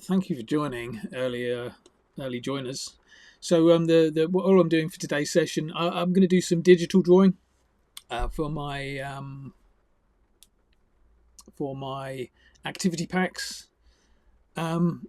Thank you for joining early joiners. So all I'm doing for today's session, I'm going to do some digital drawing for my activity packs. Um,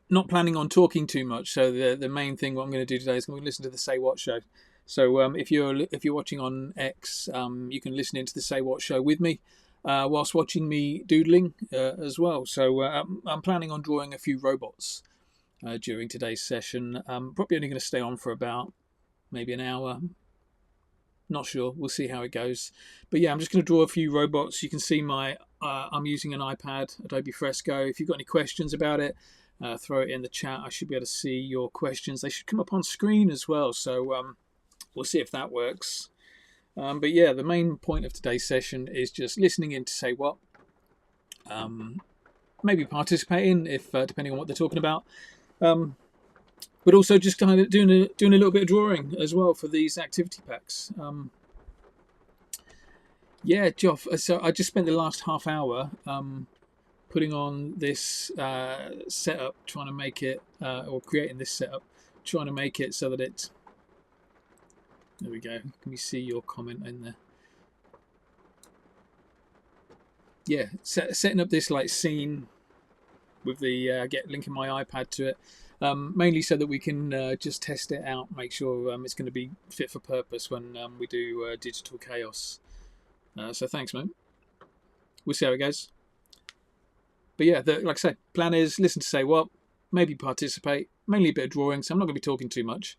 Not planning on talking too much. So the main thing what I'm going to do today is I'm going to listen to the Say What show. So if you're watching on X, you can listen into the Say What show with me. Whilst watching me doodling as well. So I'm planning on drawing a few robots during today's session. Probably only going to stay on for about maybe an hour. Not sure. We'll see how it goes. But yeah, I'm just going to draw a few robots. You can see I'm using an iPad, Adobe Fresco. If you've got any questions about it, throw it in the chat. I should be able to see your questions. They should come up on screen as well. So we'll see if that works. But yeah, the main point of today's session is just listening in to Say What. Maybe participating if depending on what they're talking about. But also just kind of doing a little bit of drawing as well for these activity packs. Yeah, Geoff. So I just spent the last half hour putting on this setup, trying to make it, or creating this setup, trying to make it so that it's. There we go. Can you see your comment in there? Yeah, setting up this like scene with the linking my iPad to it. Mainly so that we can just test it out, make sure it's going to be fit for purpose when we do digital chaos. So thanks, mate. We'll see how it goes. But yeah, like I say, plan is listen to Say What, maybe participate, mainly a bit of drawing, so I'm not going to be talking too much.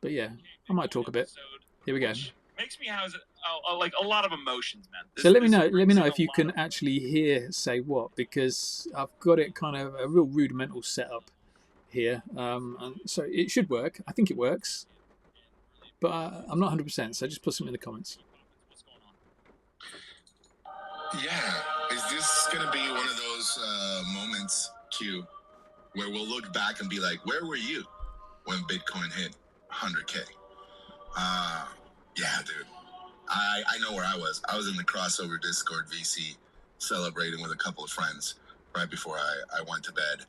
But yeah, I might talk a bit. Here we go. Makes me have like a lot of emotions, man. So let me know if you can actually hear Say What, because I've got it kind of a real rudimental setup here, and so it should work. I think it works, but I'm not 100%. So just put something in the comments. Yeah, is this gonna be one of those moments, Q, where we'll look back and be like, "Where were you when Bitcoin hit 100K?" Yeah, dude. I know where I was. I was in the crossover Discord VC celebrating with a couple of friends right before I went to bed.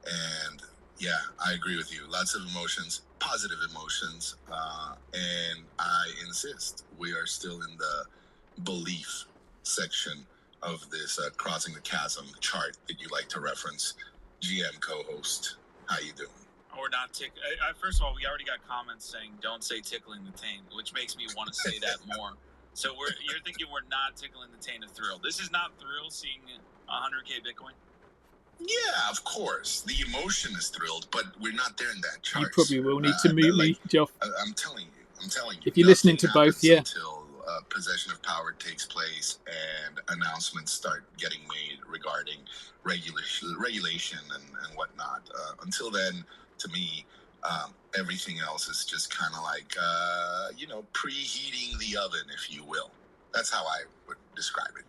And yeah, I agree with you. Lots of emotions, positive emotions. And I insist we are still in the belief section of this Crossing the Chasm chart that you like to reference. GM co-host, how you doing? Or not tickling. First of all, we already got comments saying don't say tickling the taint, which makes me want to say that more. So you're thinking we're not tickling the taint of thrill. This is not thrill seeing 100K Bitcoin? Yeah, of course. The emotion is thrilled, but we're not there in that chart. You probably will need to mute me, Geoff. I'm telling you. If you're listening to both, yeah. Until possession of power takes place and announcements start getting made regarding regulation and whatnot. Until then, to me, everything else is just kind of like, preheating the oven, if you will. That's how I would describe it.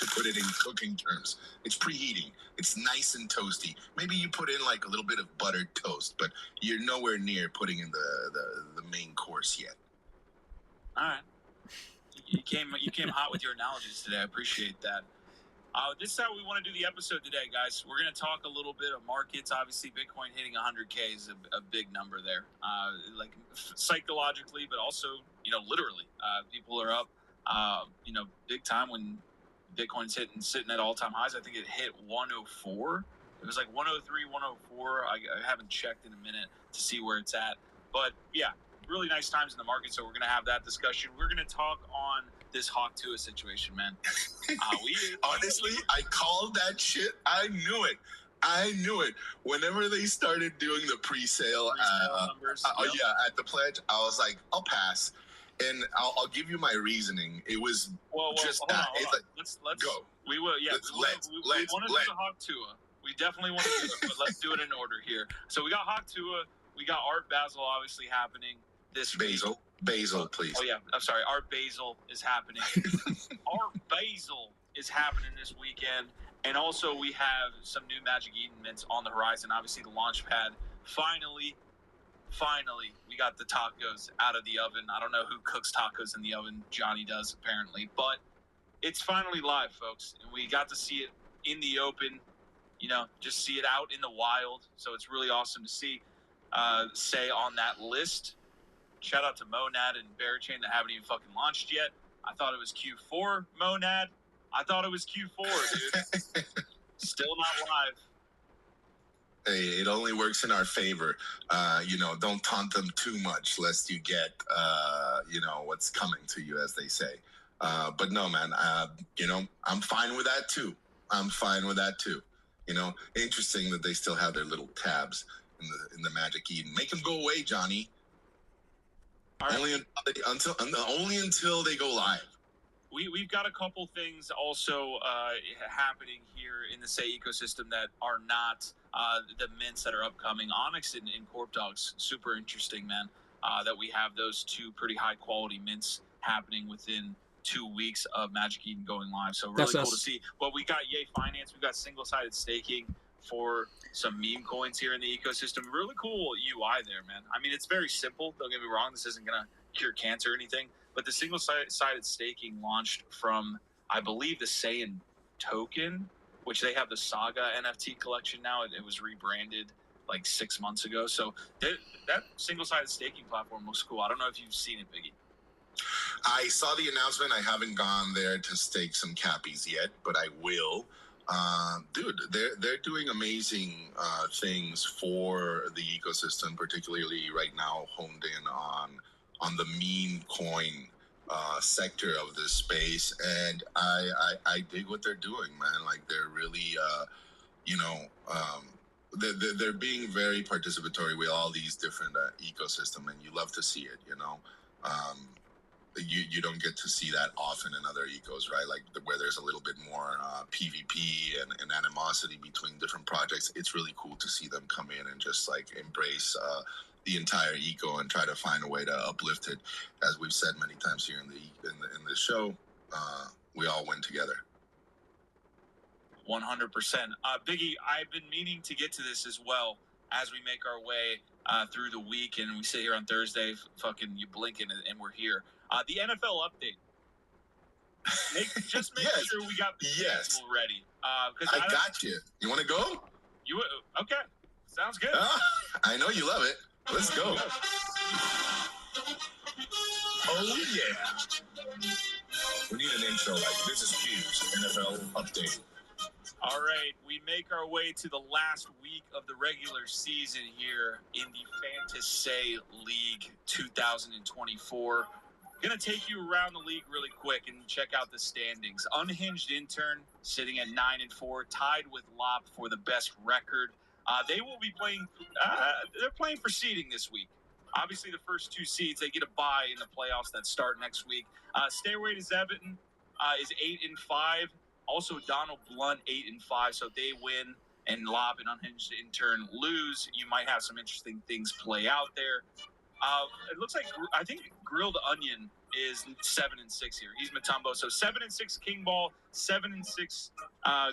To put it in cooking terms, it's preheating. It's nice and toasty. Maybe you put in like a little bit of buttered toast, but you're nowhere near putting in the main course yet. All right. You came hot with your analogies today. I appreciate that. This is how we want to do the episode today, guys. We're going to talk a little bit of markets. Obviously, Bitcoin hitting 100K is a big number there, like psychologically, but also, literally. People are up, big time when Bitcoin's sitting at all-time highs. I think it hit 104. It was like 103, 104. I haven't checked in a minute to see where it's at. But, yeah, really nice times in the market, so we're going to have that discussion. We're going to talk on this Hawk Tuah situation, man. Honestly, I called that shit. I knew it. Whenever they started doing the pre-sale numbers, at the pledge, I was like, I'll pass. And I'll give you my reasoning. It was just that. Hold on. Let's go. We will, yeah. We want to do the Hawk Tuah. We definitely want to do it, but let's do it in order here. So we got Hawk Tuah. We got Art Basel obviously happening this week. Basil, please. Oh, yeah. I'm sorry. Art Basel is happening. Art Basel is happening this weekend. And also we have some new Magic Eden mints on the horizon. Obviously the launch pad. Finally, we got the tacos out of the oven. I don't know who cooks tacos in the oven. Johnny does, apparently. But it's finally live, folks. And we got to see it in the open, just see it out in the wild. So it's really awesome to see Say on that list. Shout out to Monad and Barachain that haven't even fucking launched yet. I thought it was Q4, Monad. I thought it was Q4, dude. Still not live. Hey, it only works in our favor. Don't taunt them too much lest you get, what's coming to you, as they say. But no, man, I'm fine with that too. Interesting that they still have their little tabs in the Magic Eden. Make them go away, Johnny. Right. Only until they go live. We've got a couple things also happening here in the Say ecosystem that are not the mints that are upcoming. Onyx and Corp Dogs, super interesting, man. That we have those two pretty high quality mints happening within 2 weeks of Magic Eden going live. So really cool to see. Well, we got Yay Finance, we got single-sided staking for some meme coins here in the ecosystem. Really cool UI there, man. I mean, it's very simple. Don't get me wrong. This isn't going to cure cancer or anything. But the single-sided staking launched from, I believe, the Saiyan token, which they have the Saga NFT collection now. It was rebranded like 6 months ago. So that single-sided staking platform looks cool. I don't know if you've seen it, Biggie. I saw the announcement. I haven't gone there to stake some cappies yet, but I will. Dude, they're doing amazing things for the ecosystem, particularly right now honed in on the meme coin sector of this space, and I dig what they're doing, man. Like they're really, they're being very participatory with all these different ecosystem, and you love to see it. You don't get to see that often in other ecos, right? Like where there's a little bit more PvP and animosity between different projects. It's really cool to see them come in and just like embrace the entire eco and try to find a way to uplift it. As we've said many times here in the show, we all win together. 100%. Biggie, I've been meaning to get to this as well as we make our way through the week, and we sit here on Thursday, fucking you blinking, and we're here. The NFL update. Make yes. sure we got the schedule ready. I got you. You want to go? Okay. Sounds good. I know you love it. Let's go. Oh, yeah. We need an intro like this is Q's NFL update. All right, we make our way to the last week of the regular season here in the Fantasy League 2024. Going to take you around the league really quick and check out the standings. Unhinged Intern sitting at 9-4, tied with Lop for the best record. They will be playing. They're playing for seeding this week. Obviously, the first two seeds, they get a bye in the playoffs that start next week. Stairway to Zebedon is 8-5. Also, Donald Blunt 8-5. So they win, and Lop and Unhinged Intern lose. You might have some interesting things play out there. It looks like I think Grilled Onion is 7-6 here. He's Matumbo. So 7-6 King Ball, 7-6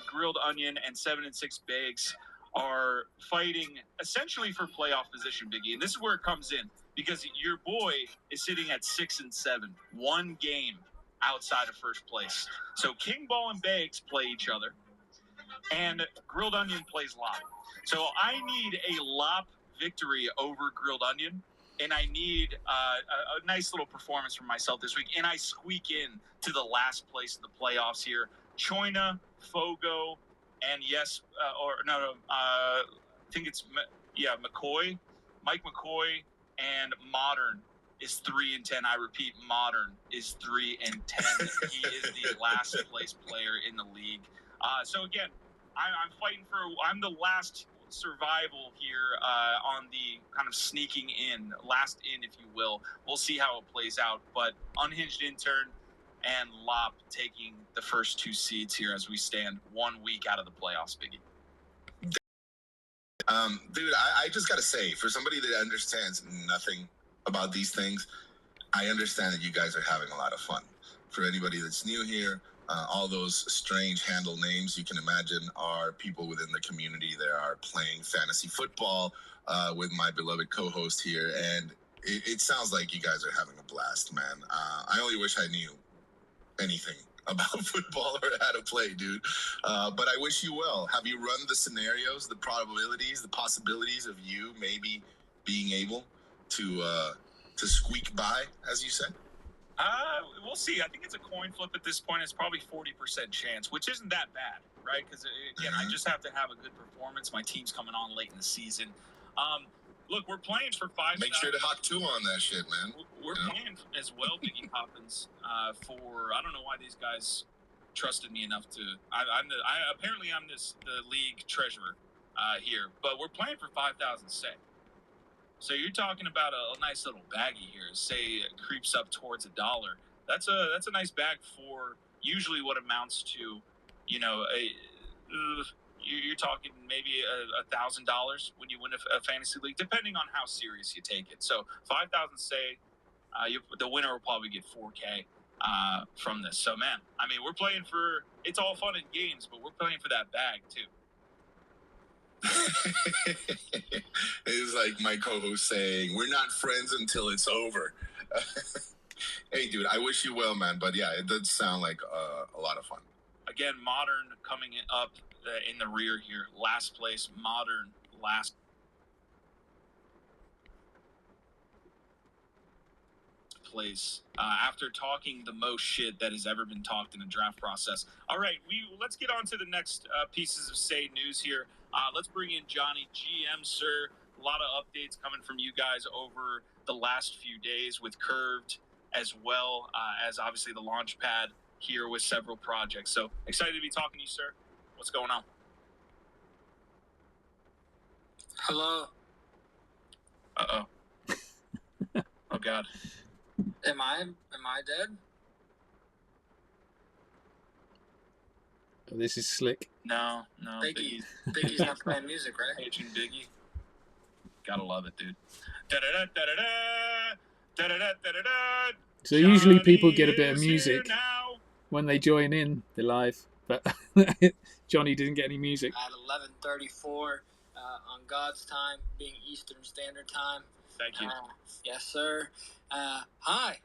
Grilled Onion, and 7-6 Bags are fighting essentially for playoff position, Biggie. And this is where it comes in because your boy is sitting at 6-7, one game outside of first place. So King Ball and Bags play each other, and Grilled Onion plays Lop. So I need a Lop victory over Grilled Onion. And I need a nice little performance from myself this week. And I squeak in to the last place of the playoffs here. Choina, Fogo, and I think it's, McCoy. Mike McCoy and Modern is 3-10. I repeat, Modern is 3-10. He is the last place player in the league. So again, I'm the last survival here on the kind of sneaking in, last in, if you will. We'll see how it plays out, but Unhinged Intern and Lop taking the first two seeds here as we stand 1 week out of the playoffs, Biggie. Dude, I just gotta say, for somebody that understands nothing about these things, I understand that you guys are having a lot of fun. For anybody that's new here, all those strange handle names you can imagine are people within the community that are playing fantasy football with my beloved co-host here, and it sounds like you guys are having a blast, man. I only wish I knew anything about football or how to play, dude. But I wish you well. Have you run the scenarios, the probabilities, the possibilities of you maybe being able to squeak by, as you said? We'll see. I think it's a coin flip at this point. It's probably 40% chance, which isn't that bad, right? Because again, I just have to have a good performance. My team's coming on late in the season. Look, we're playing for 5. Make sure to hawk Tuah on that shit, man. We're playing as well, Biggie Poppins. For I don't know why these guys trusted me enough to. Apparently I'm the league treasurer here, but we're playing for 5,000 say. So you're talking about a nice little baggie here. Say it creeps up towards $1. That's a nice bag for usually what amounts to, you're talking maybe $1,000 when you win a fantasy league, depending on how serious you take it. So 5,000 say, the winner will probably get 4K from this. So man, I mean, we're playing for. It's all fun and games, but we're playing for that bag too. It's like my co-host saying, we're not friends until it's over. Hey, dude, I wish you well, man. But yeah, it does sound like a lot of fun. Again, Modern coming up in the rear here. Last place, Modern last. Place after talking the most shit that has ever been talked in the draft process. All right, let's get on to the next pieces of Say news here. Let's bring in Johnny GM, sir. A lot of updates coming from you guys over the last few days with Curved, as well as obviously the launch pad here with several projects. So excited to be talking to you, sir. What's going on? Hello. Uh-oh. Oh, God. Am I dead? Oh, this is slick. No. Biggie's not playing music, right? Agent Biggie. Gotta love it, dude. Da-da-da-da-da-da. Da-da-da-da-da-da. So usually people get a bit of music when they join in the live, but Johnny didn't get any music. At 11:34 on God's time, being Eastern Standard Time. Thank you. Yes, sir. Hi.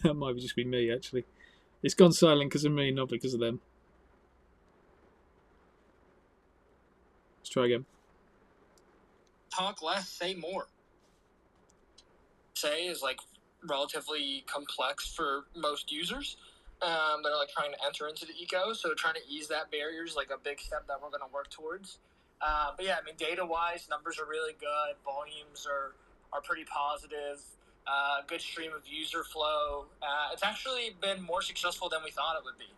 That might just be me, actually. It's gone silent because of me, not because of them. Let's try again. Talk less, say more. Say is like relatively complex for most users. They're like trying to enter into the eco, so trying to ease that barrier is like a big step that we're going to work towards. But yeah, I mean, data-wise, numbers are really good. Volumes are pretty positive. Good stream of user flow. It's actually been more successful than we thought it would be.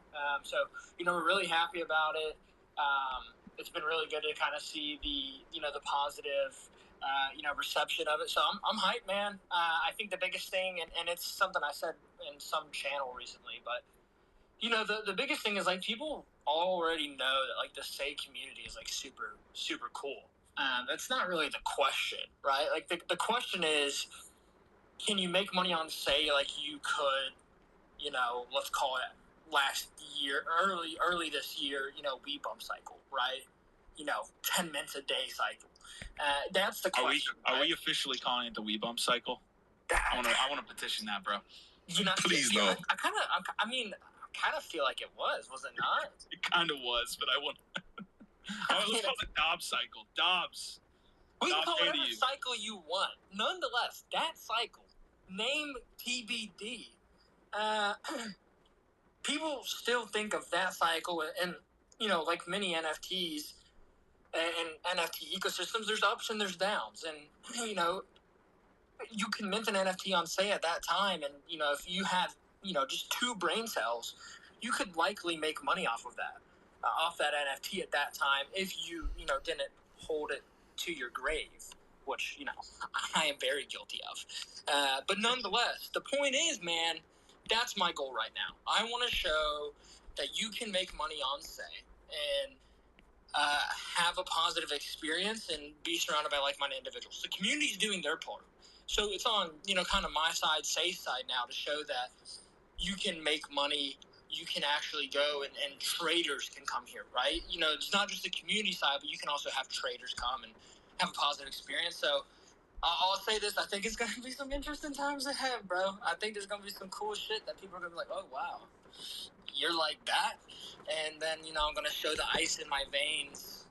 So we're really happy about it. It's been really good to kind of see the positive reception of it. So I'm hyped, man. I think the biggest thing, and it's something I said in some channel recently, but the biggest thing is like people already know that like the Say community is like super, super cool. That's not really the question, right? Like the question is, can you make money on Say like you could, let's call it last year, early this year, weed bump cycle, right? 10 minutes a day cycle. That's the question. Are we officially calling it the weed bump cycle? I want to petition that, bro. Please no. I kind of feel like it was it not? It kind of was, but I want. Let's call it Dobbs cycle. Dobbs. We can call whatever cycle you want. Nonetheless, that cycle, name TBD. People still think of that cycle, and like many NFTs and NFT ecosystems, there's ups and there's downs, and you can mint an NFT on Say at that time, and if you have just 2 brain cells, you could likely make money off of that, off that NFT at that time if you didn't hold it to your grave, which I am very guilty of. But nonetheless, the point is, man, that's my goal right now. I want to show that you can make money on Say, and have a positive experience and be surrounded by like-minded individuals. The community is doing their part. So it's on, kind of my side, safe side now to show that you can make money, you can actually go and traders can come here, right? It's not just the community side, but you can also have traders come and have a positive experience. So I'll say this, I think it's going to be some interesting times ahead, bro. I think there's going to be some cool shit that people are going to be like, oh, wow, you're like that? And then, I'm going to show the ice in my veins,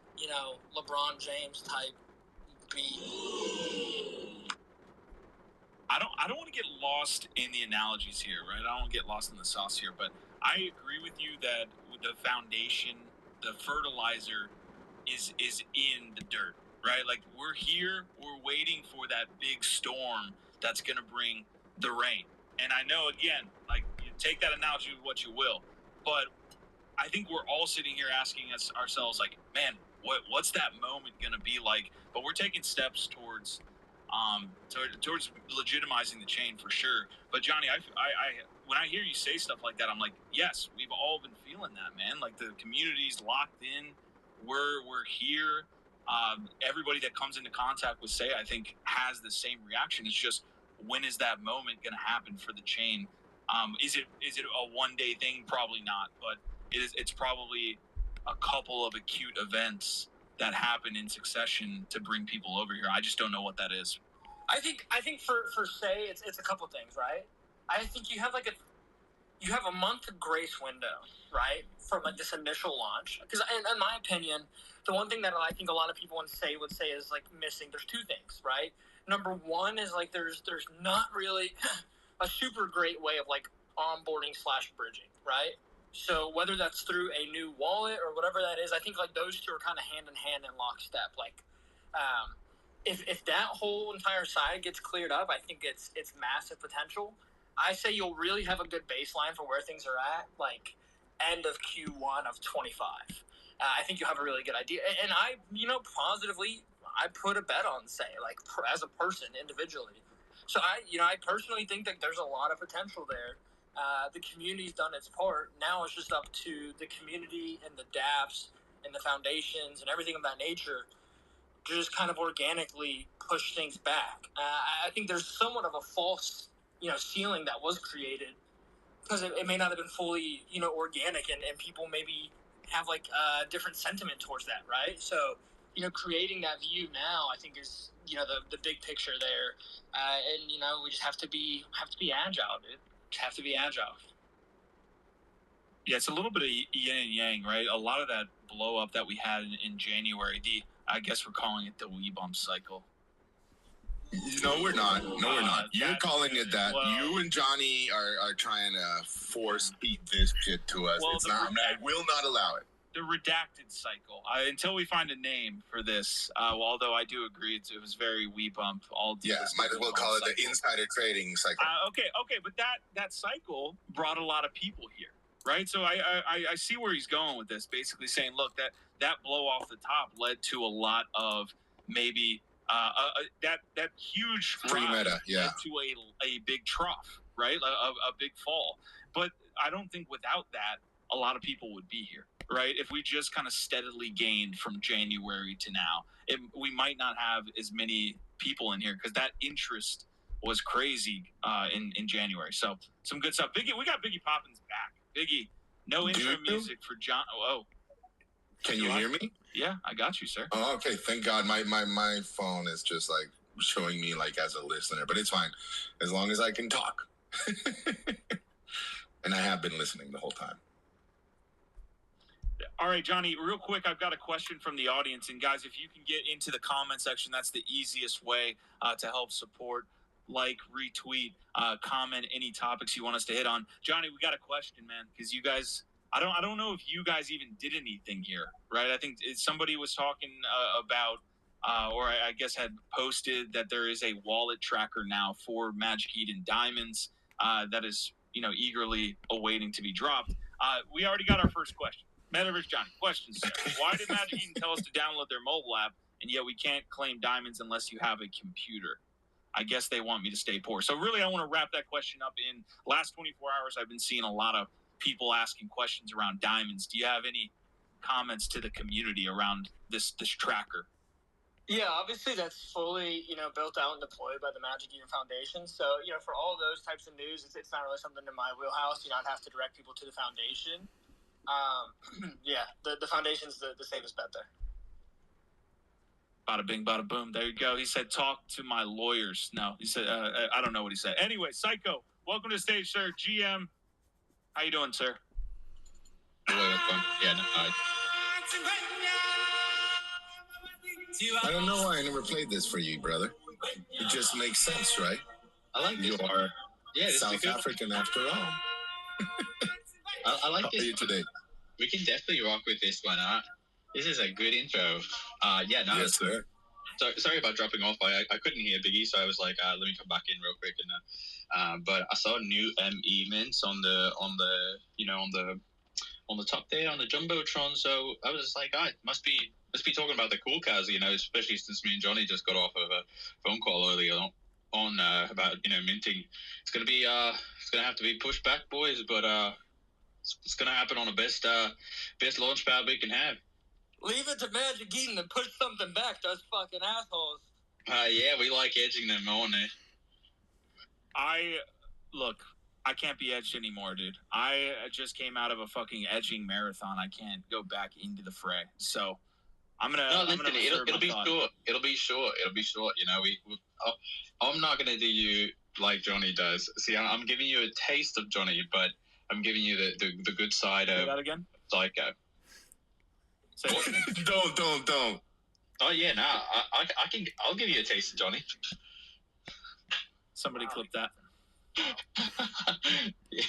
LeBron James type beat. I don't want to get lost in the analogies here, right? I don't want to get lost in the sauce here, but I agree with you that with the foundation, the fertilizer is in the dirt, right? Like we're here, we're waiting for that big storm that's going to bring the rain. And I know, again, like you take that analogy with what you will, but I think we're all sitting here asking ourselves, like, man, what's that moment going to be like? But we're taking steps towards legitimizing the chain for sure. But Johnny, I when I hear you say stuff like that, I'm like, yes, we've all been feeling that, man. Like the community's locked in. We're here. Everybody that comes into contact with Say, I think, has the same reaction. It's just, when is that moment going to happen for the chain? Is it a one-day thing? Probably not, but it's probably a couple of acute events that happen in succession to bring people over here. I just don't know what that is. I think for Say, it's a couple things, right? I think you have a month of grace window, right, from like this initial launch. Because in my opinion, the one thing that I think a lot of people would say is like missing. There's two things, right? Number one is like there's not really a super great way of like onboarding / bridging, right? So whether that's through a new wallet or whatever that is, I think like those two are kind of hand in hand in lockstep. Like, if that whole entire side gets cleared up, I think it's massive potential. I say you'll really have a good baseline for where things are at, like end of Q1 of 25. I think you'll have a really good idea. And I, positively, I put a bet on Say, like as a person individually. So I personally think that there's a lot of potential there. The community's done its part. Now it's just up to the community and the dApps and the foundations and everything of that nature to just kind of organically push things back. I think there's somewhat of a false, ceiling that was created because it may not have been fully, organic, and people maybe have like a different sentiment towards that, right? So, creating that view now, I think is, the big picture there, and we just have to be agile, dude. Just have to be agile. Yeah, it's a little bit of yin and yang, right? A lot of that blow up that we had in January, I guess we're calling it the wee bump cycle. No, we're not. We're not. You're calling it that. Well, you and Johnny are trying to force feed this shit to us. Well, it's not. I will not allow it. The redacted cycle. Until we find a name for this, although I do agree it was very wee bump. Might as well call it the insider trading cycle. Okay, but that cycle brought a lot of people here, right? So I see where he's going with this. Basically saying, look, that blow off the top led to a lot of maybe that huge pre-meta, led to a big trough, right? A big fall. But I don't think without that, a lot of people would be here, right? If we just kind of steadily gained from January to now, we might not have as many people in here because that interest was crazy in January. So some good stuff. Biggie, we got Biggie Poppins back. Biggie, no intro music for John. Oh, can you hear me? Yeah, I got you, sir. Oh, okay. Thank God. My phone is just like showing me like as a listener, but it's fine as long as I can talk. And I have been listening the whole time. All right, Johnny, real quick, I've got a question from the audience. And guys, if you can get into the comment section, that's the easiest way to help support. Like, retweet, comment any topics you want us to hit on. Johnny, we got a question, man, because you guys, I don't know if you guys even did anything here, right? I think somebody was talking about, or I guess had posted that there is a wallet tracker now for Magic Eden Diamonds that is, eagerly awaiting to be dropped. We already got our first question. Metaverse Johnny, question, sir. Why did Magic Eden tell us to download their mobile app, and yet we can't claim diamonds unless you have a computer? I guess they want me to stay poor. So really, I want to wrap that question up. In last 24 hours, I've been seeing a lot of people asking questions around diamonds. Do you have any comments to the community around this tracker? Yeah, obviously that's fully, built out and deployed by the Magic Eden Foundation. So, for all those types of news, it's not really something in my wheelhouse. I'd have to direct people to the foundation. Yeah, the foundation's the safest bet there. Bada bing, bada boom. There you go. He said, talk to my lawyers. No, he said, I don't know what he said. Anyway, Psycho, welcome to the stage, sir. GM, how you doing, sir? Yeah, no, I don't know why I never played this for you, brother. It just makes sense, right? I like this. You are South African after all. I like How this. are you today? We can definitely rock with this one. This is a good intro. Yes, sir. So, sorry about dropping off. I couldn't hear Biggie, so I was like, let me come back in real quick. And but I saw new ME mints on the top there on the jumbotron. So I was just like, must be talking about the cool cars, especially since me and Johnny just got off of a phone call earlier on about minting. It's gonna have to be pushed back, boys, but it's gonna happen on the best launch pad we can have. Leave it to Magic Eden to push something back, those fucking assholes. Yeah, we like edging them on it. I can't be edged anymore, dude. I just came out of a fucking edging marathon. I can't go back into the fray. So I'm gonna. No, listen, it'll be short. It'll be short. I'm not gonna do you like Johnny does. See, I'm giving you a taste of Johnny, but I'm giving you the good side of that again. Psycho. Don't. Oh yeah, I'll give you a taste of Johnny. Somebody clip that. Yeah.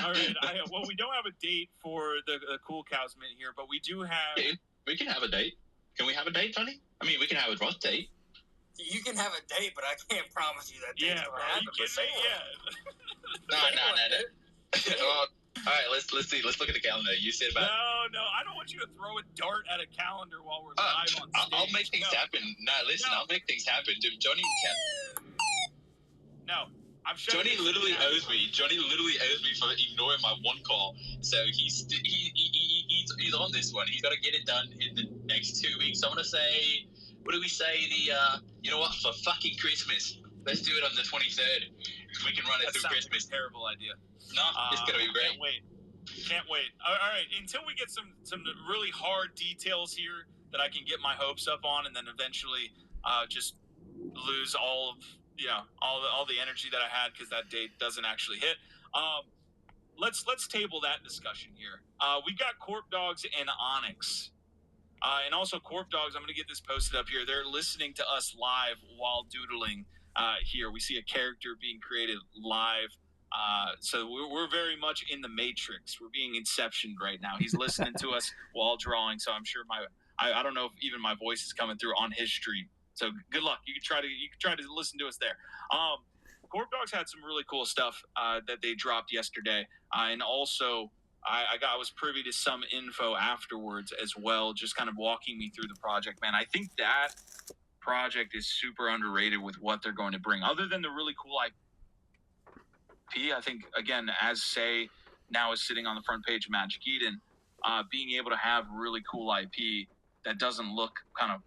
All right. Well, we don't have a date for the Cool Cows Mint here, but we do have. Yeah, we can have a date. Can we have a date, Johnny? I mean, we can have a rough date. You can have a date, but I can't promise you that date's Yeah, gonna bro. happen. You kidding me? Yeah. No. All right, let's see. Let's look at the calendar. You said about. No. I don't want you to throw a dart at a calendar while we're live on stage. I'll make things happen. I'll make things happen. Dude, Johnny can. No. Johnny literally owes me. For ignoring my one call. So he's on this one. He's got to get it done in the next 2 weeks. I'm gonna say, what do we say? You know what? For fucking Christmas, let's do it on the 23rd. We can run it through Christmas. Like a terrible idea. No, it's gonna be great. Can't wait. All right. Until we get some really hard details here that I can get my hopes up on, and then eventually just lose all the energy that I had because that date doesn't actually hit. Let's table that discussion here. We got Corp Dogs and Onyx. And also Corp Dogs, I'm going to get this posted up here. They're listening to us live while doodling here. We see a character being created live. So we're very much in the Matrix. We're being inceptioned right now. He's listening to us while drawing, so I'm sure I don't know if even my voice is coming through on his stream. So good luck. You can try to listen to us there. Corp Dogs had some really cool stuff that they dropped yesterday, and also I was privy to some info afterwards as well, just kind of walking me through the project. Man, I think that project is super underrated with what they're going to bring. Other than the really cool IP, I think again, as Say now is sitting on the front page of Magic Eden, being able to have really cool IP that doesn't look kind of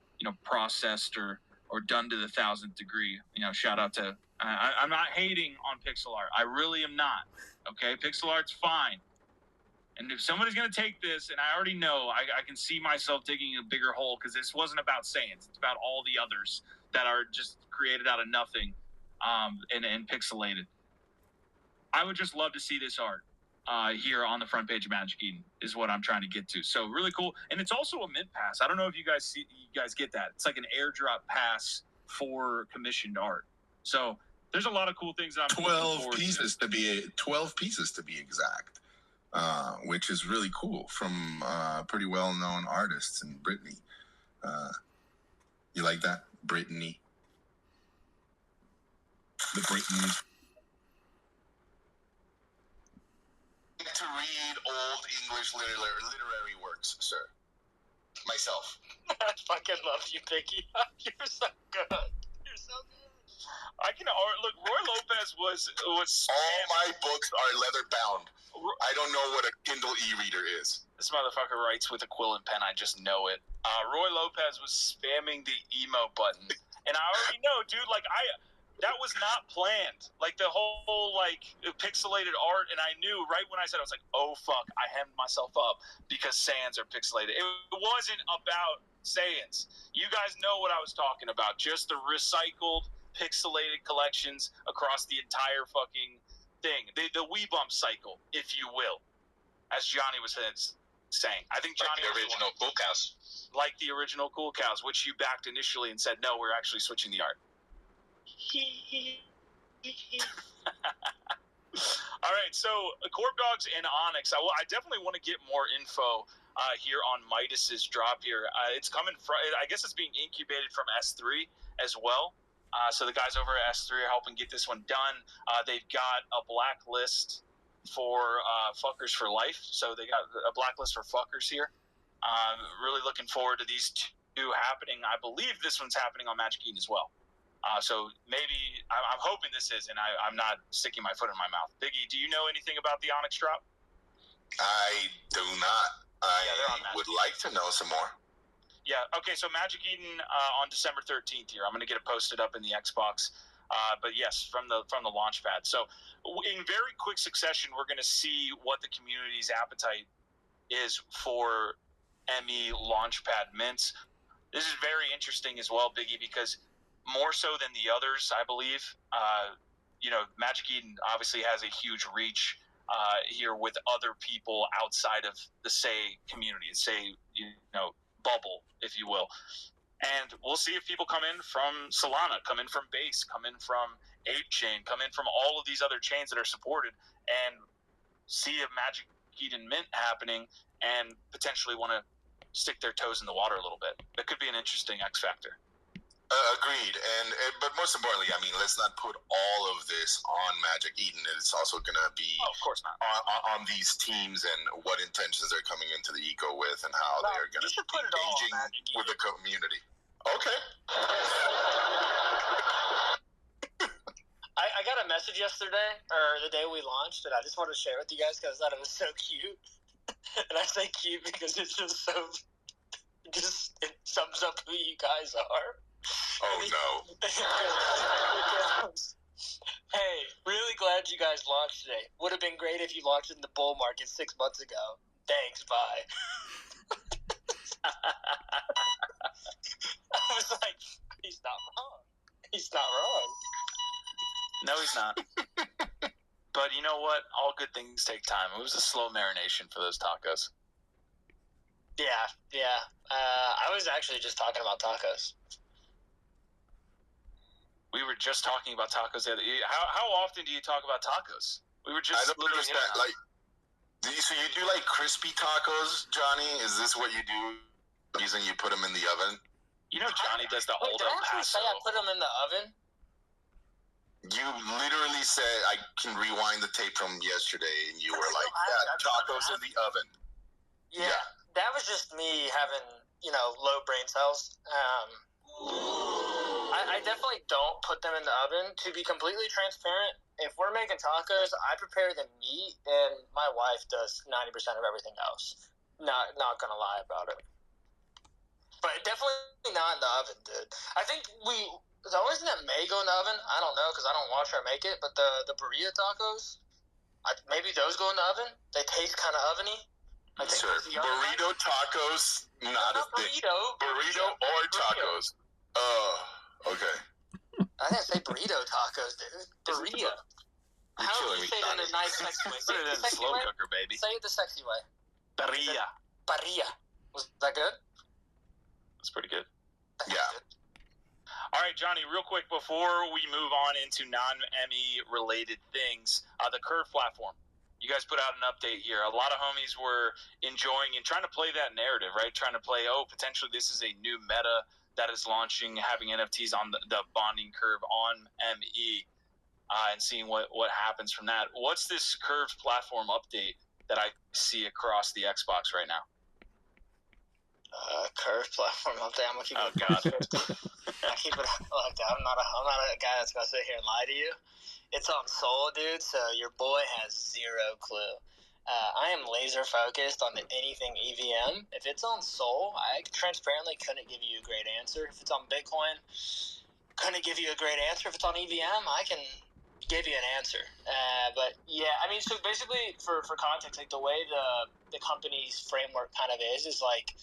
processed or done to the 1000th degree. Shout out to I'm not hating on pixel art. I really am not. Okay, pixel art's fine. And if somebody's going to take this, and I already know, I can see myself digging a bigger hole because this wasn't about Saiyans. It's about all the others that are just created out of nothing and pixelated. I would just love to see this art here on the front page of Magic Eden is what I'm trying to get to. So really cool. And it's also a mint pass. I don't know if you guys get that. It's like an airdrop pass for commissioned art. So there's a lot of cool things that I'm 12 pieces to be exact. Which is really cool from pretty well-known artists in Brittany. You like that? Brittany. The Britons. To read old English literary works, sir. Myself. I fucking love you, Biggie. You're so good. I can look. Roy Lopez was. All my books are leather bound. I don't know what a Kindle e-reader is. This motherfucker writes with a quill and pen. I just know it. Roy Lopez was spamming the emo button, and I already know, dude. Like that was not planned. Like the whole pixelated art, and I knew right when I said it, I was like, oh fuck, I hemmed myself up because Saiyans are pixelated. It wasn't about Saiyans. You guys know what I was talking about. Just the recycled, pixelated collections across the entire fucking thing. The Wii Bump cycle, if you will, as Johnny was saying. I think Johnny like the original Cool Cows. Like the original Cool Cows, which you backed initially and said, no, we're actually switching the art. All right, so Corp Dogs and Onyx. I definitely want to get more info here on Midas's drop here. It's coming from, I guess it's being incubated from S3 as well. So the guys over at S3 are helping get this one done. They've got a blacklist for fuckers for life. So they got a blacklist for fuckers here. Really looking forward to these two happening. I believe this one's happening on Magic Eden as well. So maybe I'm hoping this is, and I'm not sticking my foot in my mouth. Biggie, do you know anything about the Onyx drop? I do not. I would like to know some more. Yeah. Okay. So Magic Eden on December 13th here. I'm going to get it posted up in the Xbox. But yes, from the launch pad. So in very quick succession, we're going to see what the community's appetite is for ME Launchpad mints. This is very interesting as well, Biggie, because more so than the others, I believe, Magic Eden obviously has a huge reach here with other people outside of the Say community, Say, bubble, if you will. And we'll see if people come in from Solana, come in from Base, come in from 8chain, come in from all of these other chains that are supported, and see a Magic Eden mint happening and potentially want to stick their toes in the water a little bit. That could be an interesting X factor. Agreed, but most importantly, I mean, let's not put all of this on Magic Eden. It's also going to be, of course not, on these teams and what intentions they're coming into the eco with, and how they are going to be engaging with the community. Okay. I got a message yesterday, or the day we launched, and I just want to share with you guys because I thought it was so cute. And I say cute because it's just so, it sums up who you guys are. Oh, no. Hey, really glad you guys launched today. Would have been great if you launched in the bull market 6 months ago. Thanks, bye. I was like, he's not wrong. He's not wrong. No, he's not. But you know what? All good things take time. It was a slow marination for those tacos. Yeah. I was actually just talking about tacos. We were just talking about tacos the other day. How often do you talk about tacos? We were just. I don't understand. So you do crispy tacos, Johnny? Is this what you do? Reason you put them in the oven? You know, Johnny does the old El Paso. Say I put them in the oven? You literally said, I can rewind the tape from yesterday, and you were like, tacos in the oven. Yeah, that was just me having, low brain cells. I definitely don't put them in the oven. To be completely transparent, if we're making tacos, I prepare the meat, and my wife does 90% of everything else. Not gonna lie about it. But definitely not in the oven, dude. I think the only thing that may go in the oven, I don't know because I don't watch her make it, but the burrito tacos, maybe those go in the oven. They taste kind of oveny. Sure. Burrito tacos, not a thing. Burrito or tacos. Okay. I didn't say burrito tacos, dude. Burrito. How do you say it in a nice, sexy way? Put it in a slow cooker, baby. Say it the sexy way. Parrilla. Parrilla. Was that good? That's pretty good. Yeah. All right, Johnny, real quick before we move on into non-ME related things, the Curve platform. You guys put out an update here. A lot of homies were enjoying and trying to play that narrative, right? Trying to play, potentially this is a new meta that is launching, having NFTs on the bonding curve on ME, and seeing what happens from that. What's this Curve platform update that I see across the Xbox right now? Curve platform update. I'm gonna keep Oh it. God. I keep it. Look, I'm not a guy that's gonna sit here and lie to you. It's on Soul, dude. So your boy has zero clue. I am laser focused on anything EVM. If it's on Soul, I transparently couldn't give you a great answer. If it's on Bitcoin, couldn't give you a great answer. If it's on EVM, I can give you an answer. But yeah, I mean, so basically, for context, like the way the company's framework kind of is like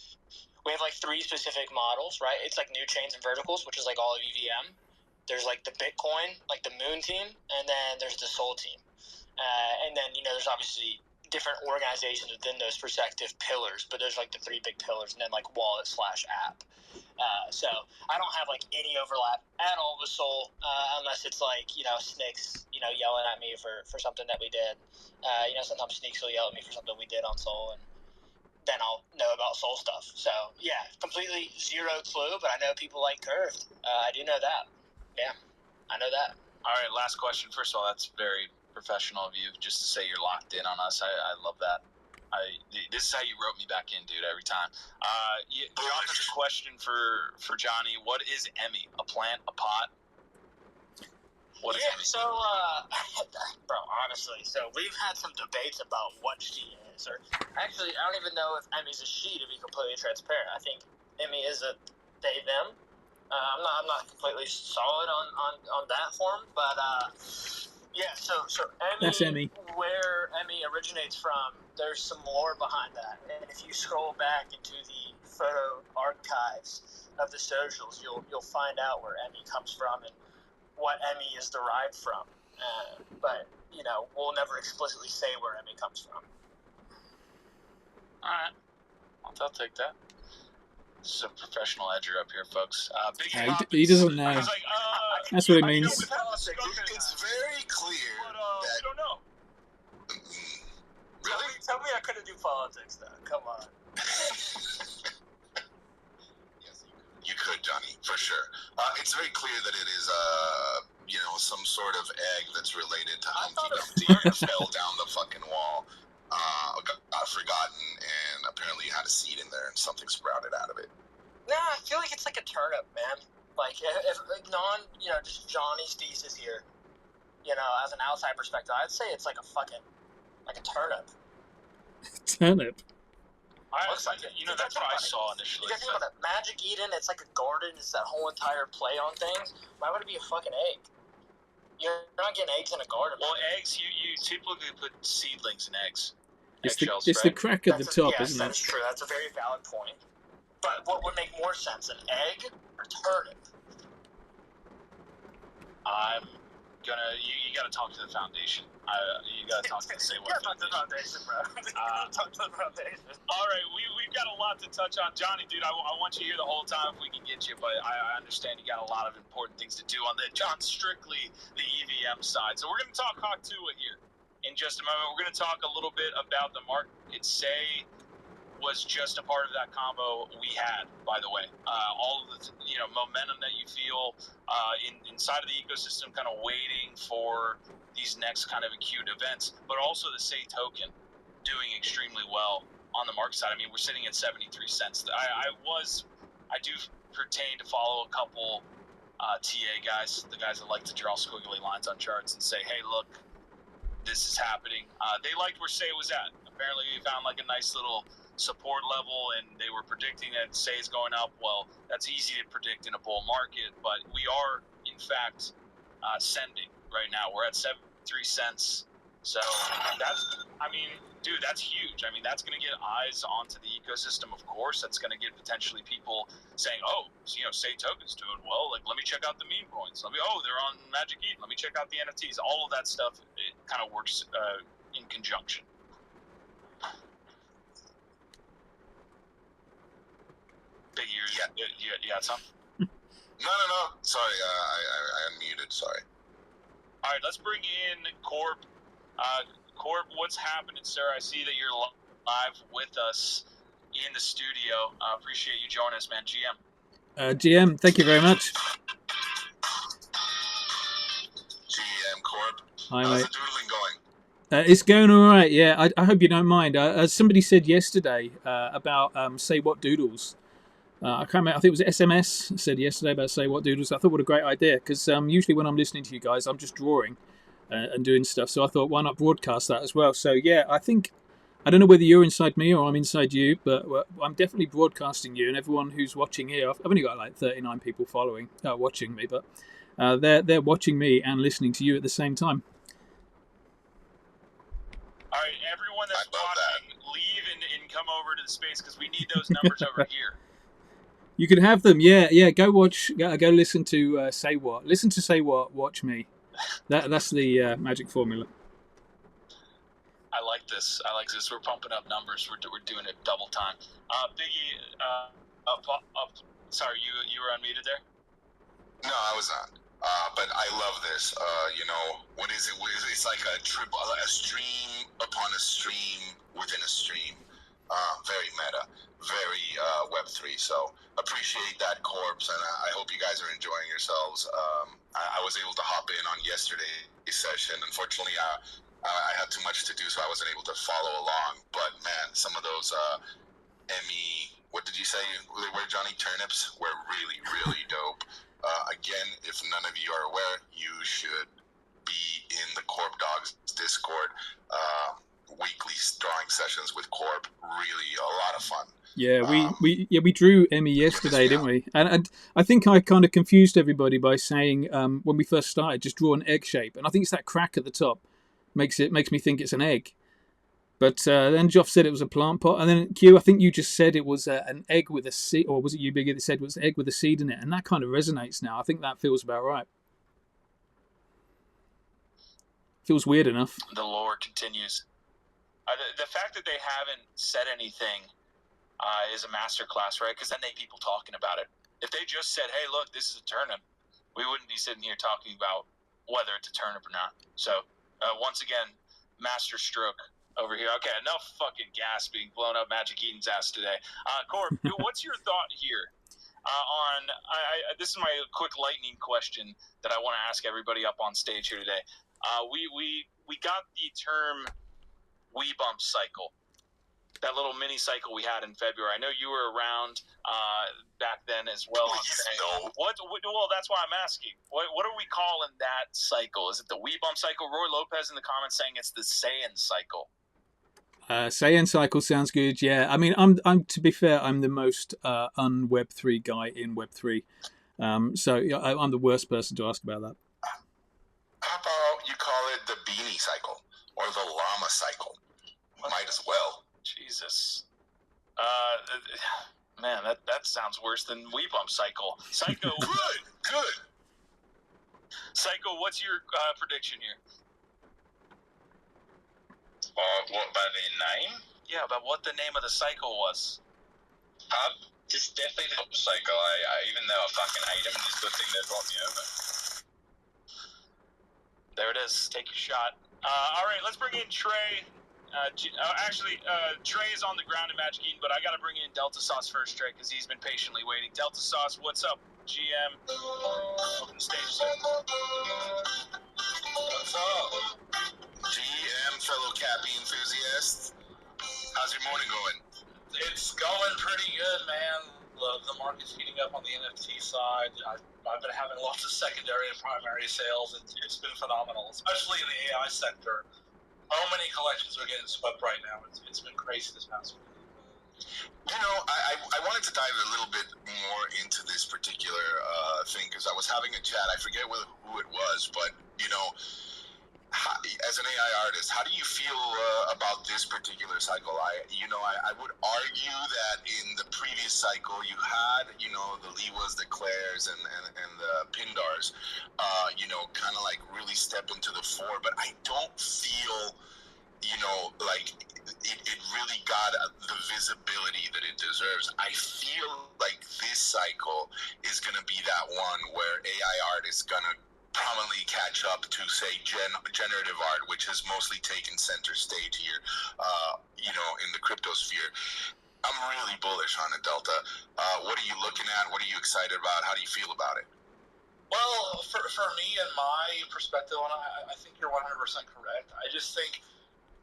we have like 3 specific models, right? It's like new chains and verticals, which is like all of EVM. There's like the Bitcoin, like the Moon team, and then there's the Soul team. And then, there's obviously different organizations within those respective pillars, but there's like the 3 big pillars and then like wallet/app. So I don't have like any overlap at all with Soul, unless it's like, Snicks, yelling at me for something that we did. Sometimes Sneaks will yell at me for something we did on Soul, and then I'll know about Soul stuff. So yeah, completely zero clue, but I know people like Curved. I do know that. Yeah, I know that. All right, last question. First of all, that's very professional of you, just to say you're locked in on us. I love that. This is how you rope me back in, dude, every time. John has a question for Johnny. What is Emmy? A plant? A pot? What is Emmy? So, bro, honestly, so we've had some debates about what she is. Or actually, I don't even know if Emmy's a she, to be completely transparent. I think Emmy is a they, them. I'm not completely solid on that form, but yeah. So Emmy, That's Emmy. Where Emmy originates from, there's some lore behind that, and if you scroll back into the photo archives of the socials, you'll find out where Emmy comes from and what Emmy is derived from. But we'll never explicitly say where Emmy comes from. All right, I'll take that. This is a professional edger up here, folks. He doesn't know. He's like, that's what it means. It's very clear but we don't know. Really? Tell me I couldn't do politics, though. Come on. Yes, you could, Johnny, for sure. It's very clear that it is, some sort of egg that's related to Humpty Dumpty that fell down the fucking wall, got forgotten, and apparently had a seed in there and something sprouted out of it. Nah, I feel like it's like a turnip, man. Like, if just Johnny's thesis here, as an outside perspective, I'd say it's like a turnip. Turnip? Looks like it. That's what I saw initially. You guys think about it. Magic Eden, it's like a garden. It's that whole entire play on things. Why would it be a fucking egg? You're not getting eggs in a garden. Well, eggs, you typically put seedlings in eggs. It's Eggshells, the crack at the top, yes, isn't it? That's true. That's a very valid point. But what would make more sense, an egg or turnip? I'm gonna. You gotta talk to the foundation. You gotta talk to the Say What Foundation, bro. Talk to the foundation. All right, we've got a lot to touch on, Johnny, dude. I want you here the whole time if we can get you, but I understand you got a lot of important things to do on the John strictly the EVM side. So we're gonna talk Hawk Tuah here in just a moment. We're gonna talk a little bit about the market. Say was just a part of that combo we had, by the way. All of the momentum that you feel inside of the ecosystem, kind of waiting for these next kind of acute events, but also the Say token doing extremely well on the market side. I mean, we're sitting at 73 cents. I do pertain to follow a couple TA guys, the guys that like to draw squiggly lines on charts and say, hey, look, this is happening. They liked where Say was at. Apparently, we found like a nice little support level, and they were predicting that Say is going up. Well, that's easy to predict in a bull market, but we are, in fact, sending right now. We're at 73 cents. So that's huge. I mean, that's going to get eyes onto the ecosystem, of course. That's going to get potentially people saying, oh, Say token's doing well. Like, let me check out the meme coins. They're on Magic Eden. Let me check out the NFTs. All of that stuff, it kind of works in conjunction. Big ears. Yeah. You got something? No. Sorry, I unmuted. Sorry. All right, let's bring in Corp. Corp, what's happening, sir? I see that you're live with us in the studio. Appreciate you joining us, man. GM, thank you very much. GM Corp. Hi, How's mate. the doodling going? It's going all right. Yeah, I hope you don't mind. As somebody said yesterday about Say What Doodles. I can't remember. I think it was SMS said yesterday about Say What Doodles. I thought what a great idea because usually when I'm listening to you guys, I'm just drawing and doing stuff. So I thought, why not broadcast that as well? So yeah, I don't know whether you're inside me or I'm inside you, but I'm definitely broadcasting you and everyone who's watching here. I've only got like 39 people watching me, but they're watching me and listening to you at the same time. All right, everyone that's watching, leave and come over to the space because we need those numbers over here. You can have them, yeah. Go watch, go listen to Say What. Listen to Say What, watch me. That's the magic formula. I like this. We're pumping up numbers. We're doing it double time. Biggie, sorry, you were unmuted there? No, I was not. But I love this. What is it? It's like a stream upon a stream within a stream. Very meta, very Web3. So appreciate that, Corpse, and I hope you guys are enjoying yourselves. I was able to hop in on yesterday's session. Unfortunately, I had too much to do, so I wasn't able to follow along. But man, some of those what did you say? They were Johnny Turnips were really, really dope. Again, if none of you are aware, you should be in the Corp Dogs Discord. Weekly drawing sessions with Corp, really a lot of fun. Yeah, we drew Emmy yesterday, didn't we? And I think I kind of confused everybody by saying when we first started, just draw an egg shape, and I think it's that crack at the top makes me think it's an egg. But then Geoff said it was a plant pot, and then Q, I think you just said it was an egg with a seed, or was it you, Biggie, that said it was an egg with a seed in it? And that kind of resonates now. I think that feels about right. Feels weird enough. The lore continues. The fact that they haven't said anything is a masterclass, right? Because then they people talking about it. If they just said, "Hey, look, this is a turnip," we wouldn't be sitting here talking about whether it's a turnip or not. So once again, master stroke over here. Okay, enough fucking gas being blown up Magic Eden's ass today. Corp, what's your thought here this is my quick lightning question that I want to ask everybody up on stage here today. We got the term We Bump cycle, that little mini cycle we had in February. I know you were around back then as well. No. Well, that's why I'm asking. What are we calling that cycle? Is it the We Bump cycle? Roy Lopez in the comments saying it's the Saiyan cycle. Saiyan cycle sounds good. Yeah, I mean, I'm to be fair, I'm the most un-Web3 guy in Web3. So I'm the worst person to ask about that. How about you call it the beanie cycle or the llama cycle? Might as well. Jesus. Man, that sounds worse than We Bump cycle. Psycho. Good. Psycho, what's your prediction here? What about the name? Yeah, about what the name of the cycle was. It's definitely the cycle. I even though I fucking hate him, it's a good thing they brought me over. There it is. Take your shot. All right, let's bring in Trey. Trey is on the ground in Magic Eden, but I got to bring in Delta Sauce first, Trey, because he's been patiently waiting. Delta Sauce, what's up, GM? Welcome to the stage, sir. What's up? GM, fellow Cappy enthusiast. How's your morning going? It's going pretty good, man. The market's heating up on the NFT side. I've been having lots of secondary and primary sales. It's been phenomenal, especially in the AI sector. How many collections are getting swept right now? It's been crazy this past week. I wanted to dive a little bit more into this particular thing because I was having a chat. I forget who it was, but as an AI artist, how do you feel about this particular cycle? I would argue that in the previous cycle you had, the Liwas, the Claires, and the Pindars, kind of like really step into the fore. But I don't feel, like it really got the visibility that it deserves. I feel like this cycle is going to be that one where AI art is going to prominently catch up to, say, generative art, which has mostly taken center stage here, in the cryptosphere. I'm really bullish on it, Delta. What are you looking at? What are you excited about? How do you feel about it? Well, for me and my perspective on it, I think you're 100% correct. I just think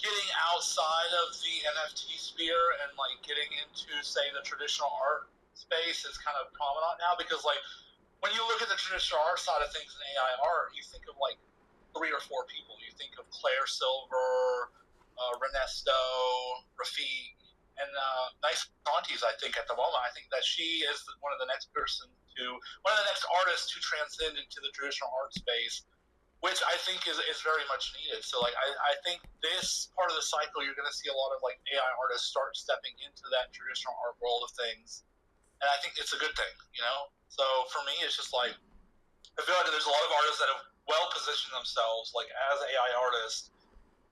getting outside of the NFT sphere and like getting into, say, the traditional art space is kind of prominent now, because like when you look at the traditional art side of things in AI art, you think of like 3 or 4 people. You think of Claire Silver, Renesto, Rafiq, and Nice Aunties. I think at the moment, I think that she is one of the next artists to transcend into the traditional art space, which I think is very much needed. So like I think this part of the cycle, you're going to see a lot of like AI artists start stepping into that traditional art world of things, and I think it's a good thing, you know. So for me, it's just like I feel like there's a lot of artists that have well positioned themselves like as AI artists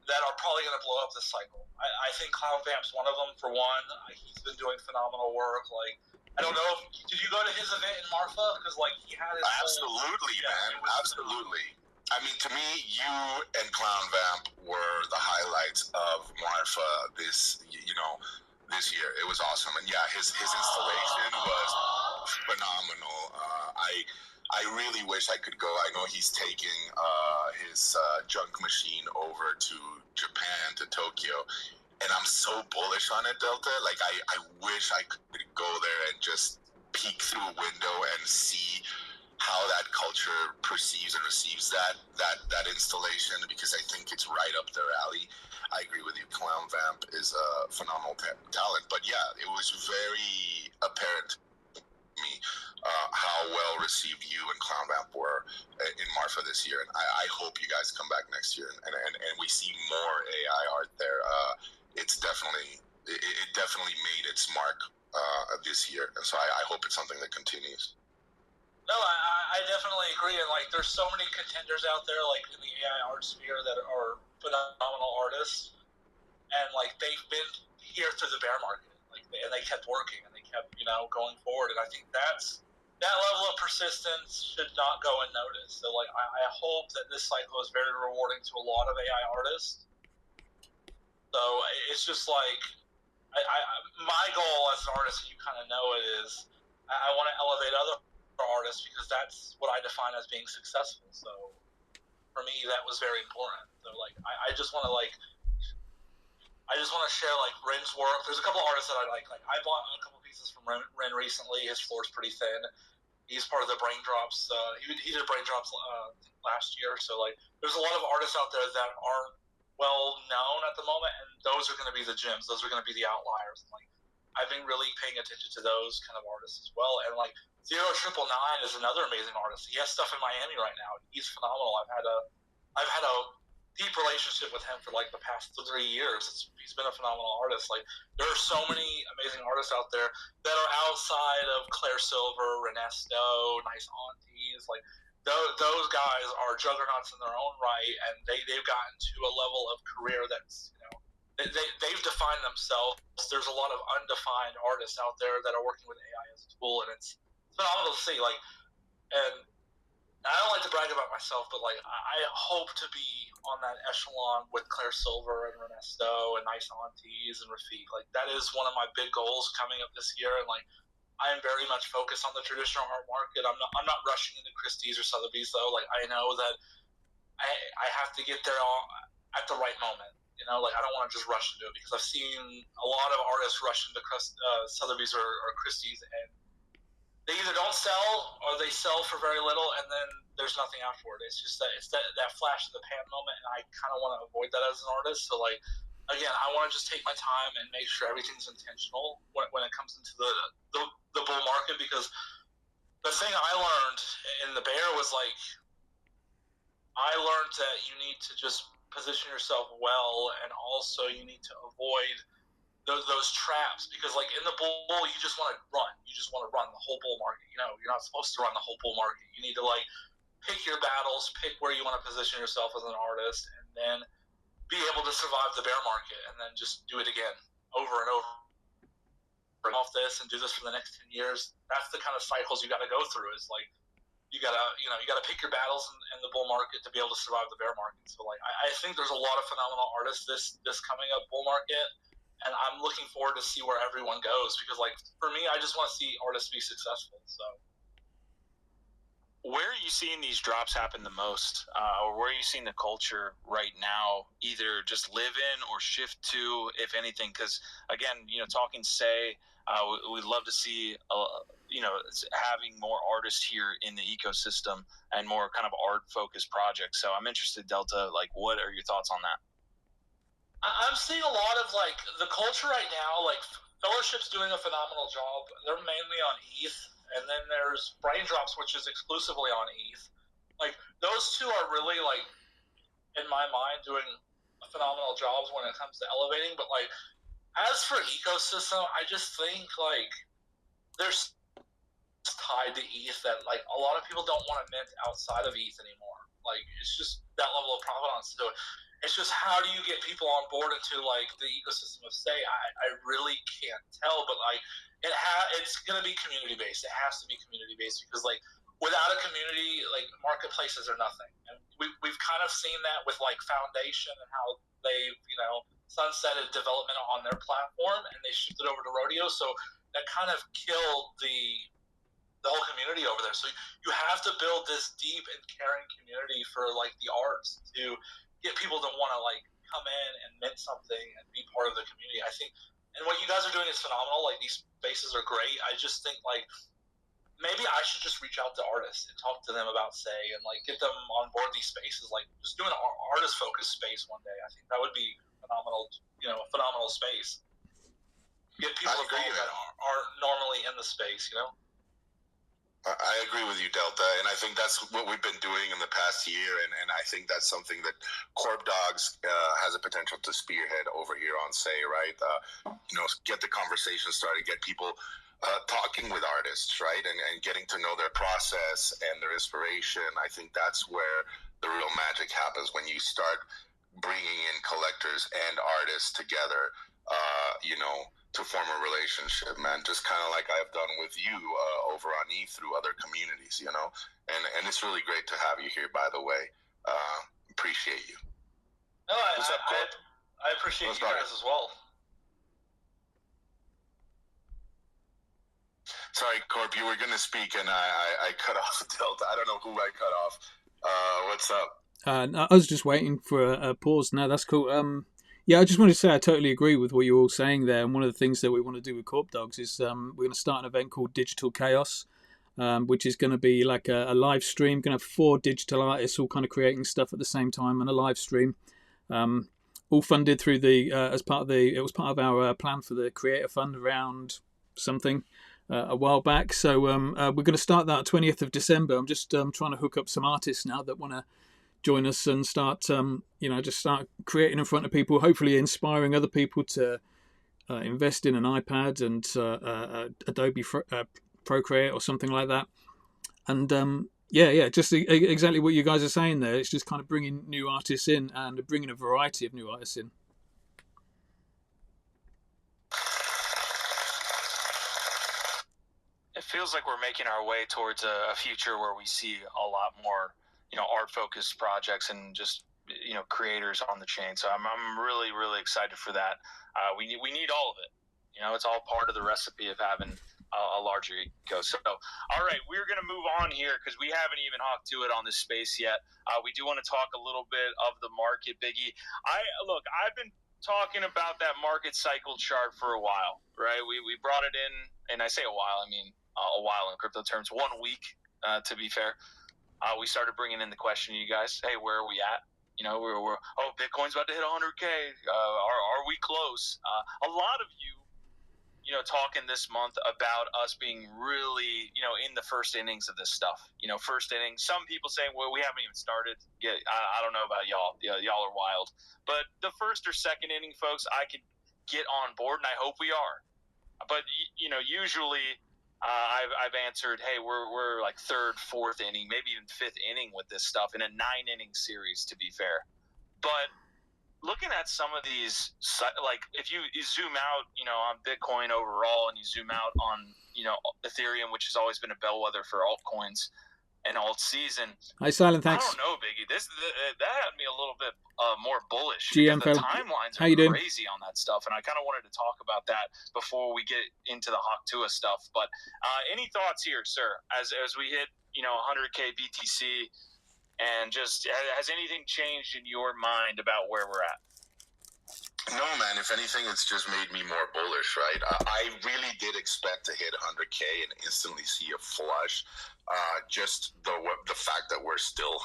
that are probably going to blow up this cycle. I think Clown Vamp's one of them. For one, he's been doing phenomenal work. Like I don't know did you go to his event in Marfa? Because like he had his absolutely man, absolutely. I mean, to me, you and Clown Vamp were the highlights of Marfa this year. It was awesome, and yeah, his installation was phenomenal. I really wish I could go. I know he's taking his junk machine over to Japan, to Tokyo, and I'm so bullish on it, Delta. Like I wish I could go there and just peek through a window and see how that culture perceives and receives that installation, because I think it's right up their alley. I agree with you. Clown Vamp is a phenomenal talent, but yeah, it was very apparent to me how well received you and Clown Vamp were in Marfa this year, and I hope you guys come back next year and we see more AI art there. It definitely made its mark this year, and so I hope it's something that continues. No, I definitely agree, and like there's so many contenders out there like in the AI art sphere that are phenomenal artists, and like they've been here through the bear market, like and they kept working and they kept going forward, and I think that level of persistence should not go unnoticed. So like I hope that this cycle is very rewarding to a lot of AI artists. So it's just like my goal as an artist, you kind of know it is, I want to elevate other artists, because that's what I define as being successful. So for me, that was very important. So like I just want to share like Ren's work. There's a couple artists that I like I bought a couple pieces from Ren recently. His floor's pretty thin. He's part of the Brain Drops. He did Brain Drops last year. So like there's a lot of artists out there that aren't well known at the moment, and those are going to be the gems. Those are going to be the outliers. And, like I've been really paying attention to those kind of artists as well. And like 0999 is another amazing artist. He has stuff in Miami right now. He's phenomenal. I've had a deep relationship with him for like the past 3 years. He's been a phenomenal artist. Like there are so many amazing artists out there that are outside of Claire Silver, Renesto, Nice Aunties. Like those guys are juggernauts in their own right, and they've gotten to a level of career that's they've defined themselves. There's a lot of undefined artists out there that are working with AI as a tool, and it's phenomenal to see. Like, and I don't like to brag about myself, but like I hope to be on that echelon with Claire Silver and Renesto and Nice Aunties and Rafiq. Like that is one of my big goals coming up this year, and like I am very much focused on the traditional art market. I'm not rushing into Christie's or Sotheby's though. Like I know that I have to get there at the right moment. Like I don't want to just rush into it, because I've seen a lot of artists rush into Sotheby's or Christie's, and they either don't sell or they sell for very little, and then there's nothing afterward. It's just that flash in the pan moment, and I kind of want to avoid that as an artist. So like again, I want to just take my time and make sure everything's intentional when it comes into the bull market, because the thing I learned in the bear was like I learned that you need to just position yourself well, and also you need to avoid those traps, because like in the bull you just want to run the whole bull market. You're not supposed to run the whole bull market. You need to like pick your battles, pick where you want to position yourself as an artist, and then be able to survive the bear market, and then just do it again over and over off this and do this for the next 10 years. That's the kind of cycles you got to go through. Is like you gotta pick your battles in the bull market to be able to survive the bear market. So like I think there's a lot of phenomenal artists this coming up bull market, and I'm looking forward to see where everyone goes, because like for me, I just want to see artists be successful. So where are you seeing these drops happen the most, or where are you seeing the culture right now either just live in or shift to, if anything? Because again, talking we'd love to see having more artists here in the ecosystem and more kind of art focused projects. So I'm interested, Delta, like, what are your thoughts on that? I'm seeing a lot of like the culture right now. Like Fellowship's doing a phenomenal job. They're mainly on ETH, and then there's Braindrops, which is exclusively on ETH. Like those two are really like, in my mind, doing phenomenal jobs when it comes to elevating. But like, as for ecosystem, I just think like there's tied to ETH that like a lot of people don't want to mint outside of ETH anymore. Like it's just that level of provenance. So it's just how do you get people on board into like the ecosystem of Stay? I really can't tell, but like it's gonna be community based. It has to be community based because like without a community, like marketplaces are nothing. And we've kind of seen that with like Foundation and how they've sunsetted development on their platform and they shifted over to Rodeo. So that kind of killed the whole community over there. So you have to build this deep and caring community for like the arts to get people to want to like come in and mint something and be part of the community. I think, and what you guys are doing is phenomenal. Like these spaces are great. I just think like maybe I should just reach out to artists and talk to them about Say and like get them on board these spaces. Like just do an artist focused space one day. I think that would be phenomenal. A phenomenal space. Get people involved that aren't normally in the space. I agree with you, Delta, and I think that's what we've been doing in the past year, and I think that's something that Corp Dogs has a potential to spearhead over here on Say, right? Get the conversation started, get people talking with artists, right, and getting to know their process and their inspiration. I think that's where the real magic happens when you start bringing in collectors and artists together, to form a relationship, man. Just kind of like I've done with you over on E through other communities, and it's really great to have you here, by the way. Appreciate you. No, I appreciate you guys as well. Sorry, Corp, you were going to speak and I cut off Delta. I don't know who I cut off. What's up? I was just waiting for a pause. No, that's cool. Yeah, I just wanted to say I totally agree with what you're all saying there. And one of the things that we want to do with Corp Dogs is we're going to start an event called Digital Chaos, which is going to be like a live stream. Going to have 4 digital artists all kind of creating stuff at the same time on a live stream, all funded through it was part of our plan for the Creator Fund around something a while back. So we're going to start that 20th of December. I'm just trying to hook up some artists now that want to join us and start just start creating in front of people, hopefully inspiring other people to invest in an iPad and Adobe Procreate or something like that. And just exactly what you guys are saying there. It's just kind of bringing new artists in and bringing a variety of new artists in. It feels like we're making our way towards a future where we see a lot more art focused projects and just creators on the chain. So I'm really, really excited for that. We need all of it. It's all part of the recipe of having a larger eco. So all right, we're going to move on here because we haven't even hopped to it on this space yet. We do want to talk a little bit of the market, Biggie. I've been talking about that market cycle chart for a while, right? We brought it in, and I say a while, I mean a while in crypto terms, 1 week to be fair. We started bringing in the question to you guys, hey, where are we at? We're Bitcoin's about to hit 100K. Are we close? A lot of you, talking this month about us being really, in the first innings of this stuff. First inning. Some people saying, well, we haven't even started. Yeah, I don't know about y'all. Yeah, y'all are wild. But the first or second inning, folks, I could get on board, and I hope we are. But usually. I've answered, hey, we're like third, fourth inning, maybe even fifth inning with this stuff in a 9-inning series, to be fair. But looking at some of these, like if you zoom out, on Bitcoin overall, and you zoom out on, Ethereum, which has always been a bellwether for altcoins, an alt season. Hi, Silent, I thanks. don't know, Biggie. That had me a little bit more bullish. GM because the Fel, timelines how are you doing? crazy on that stuff, and I kind of wanted to talk about that before we get into the Hawk Tuah stuff. But any thoughts here, sir, as we hit 100K BTC, and just has anything changed in your mind about where we're at? No, man. If anything, it's just made me more bullish, right? I really did expect to hit 100K and instantly see a flush. Just the fact that we're still,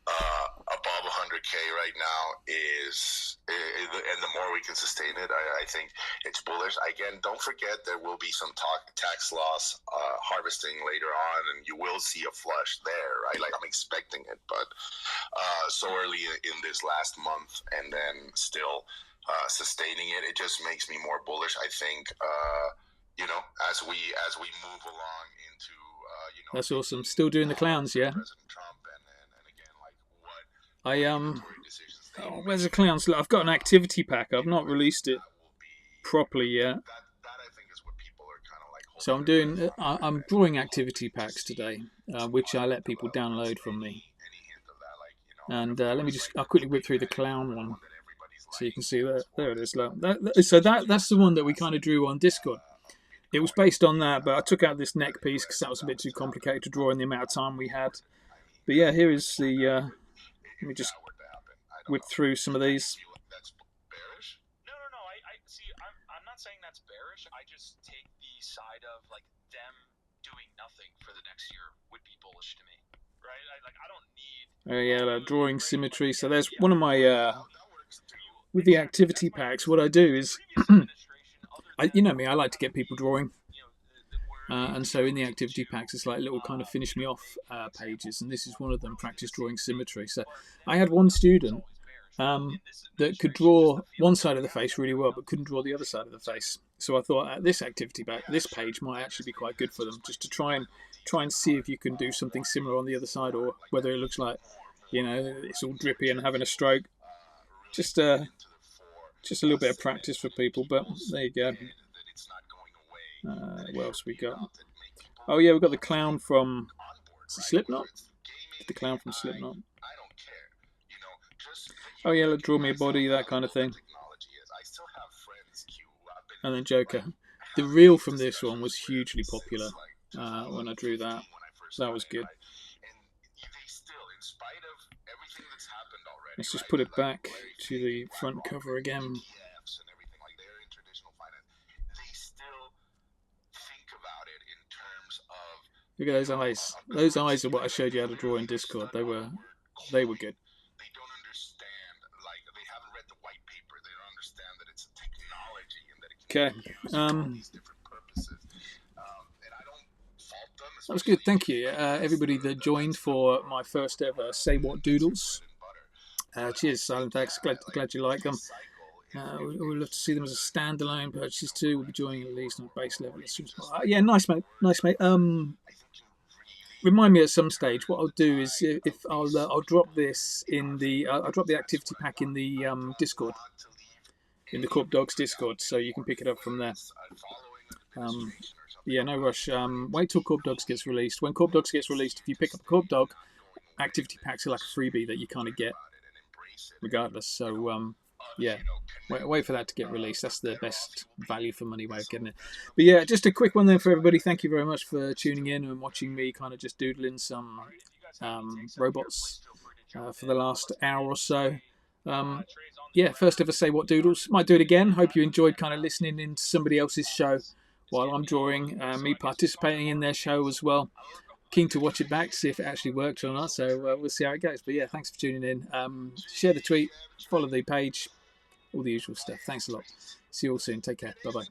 above 100K right now and the more we can sustain it, I think it's bullish. Again, don't forget there will be some tax loss harvesting later on, and you will see a flush there, right? Like I'm expecting it, but so early in this last month, and then still sustaining it, it just makes me more bullish. I think as we move along into that's awesome. Still doing the clowns, yeah. President Trump and again, like what where's the clowns? I've got an activity pack. I've not released it properly yet. that I think is what people are kind of like. So I'm drawing activity packs today, which I let people download from me. And I'll quickly whip through the clown one, so you can see that. There it is. That's the one that we kind of drew on Discord. It was based on that, but I took out this neck piece because that was a bit too complicated to draw in the amount of time we had. But yeah, here is the. Let me just whip through some of these. No. I see. I'm not saying that's bearish. I just take the side of like them doing nothing for the next year would be bullish to me, right? I don't need. Drawing symmetry. So there's one of my with the activity packs. What I do is, you know me, I like to get people drawing. And so in the activity packs, it's like little kind of finish me off pages, and this is one of them, practice drawing symmetry. So I had one student that could draw one side of the face really well, but couldn't draw the other side of the face. So I thought this activity pack, this page might actually be quite good for them, just to try and see if you can do something similar on the other side, or whether it looks like, it's all drippy and having a stroke. Just a little bit of practice for people, but there you go. What else we got? Oh yeah, we've got the clown from Slipknot. The clown from Slipknot. Oh yeah, draw me a body, that kind of thing. And then Joker. The reel from this one was hugely popular when I drew that. So that was good. Let's just put it back to the front cover again. Look at those eyes. Those eyes are what I showed you how to draw in Discord. They were good. They don't understand, like they haven't read the white paper. They don't understand that it's a technology and that it can be used for these different purposes. And I don't fault them. That was good. Thank you, everybody that joined for my first ever Say What Doodles. Cheers, Silent X. Glad you like them. We'd love to see them as a standalone purchase too. We'll be joining at least on base level. Yeah, nice mate. Remind me at some stage. What I'll do is if I'll drop this in the I'll drop the activity pack in the Discord, in the Corp Dogs Discord, so you can pick it up from there. Yeah, no rush. Wait till Corp Dogs gets released. When Corp Dogs gets released, if you pick up a Corp Dog, activity packs are like a freebie that you kind of get regardless. So yeah, wait for that to get released. That's the best value for money way of getting it. But yeah, just a quick one there for everybody. Thank you very much for tuning in and watching me kind of just doodling some robots for the last hour or so. Yeah, first ever Say What Doodles. Might do it again. Hope you enjoyed kind of listening into somebody else's show while I'm drawing, me participating in their show as well. Keen to watch it back to see if it actually worked or not, so we'll see how it goes. But yeah, thanks for tuning in. Share the tweet, follow the page, all the usual stuff. Thanks a lot. See you all soon. Take care. Bye-bye.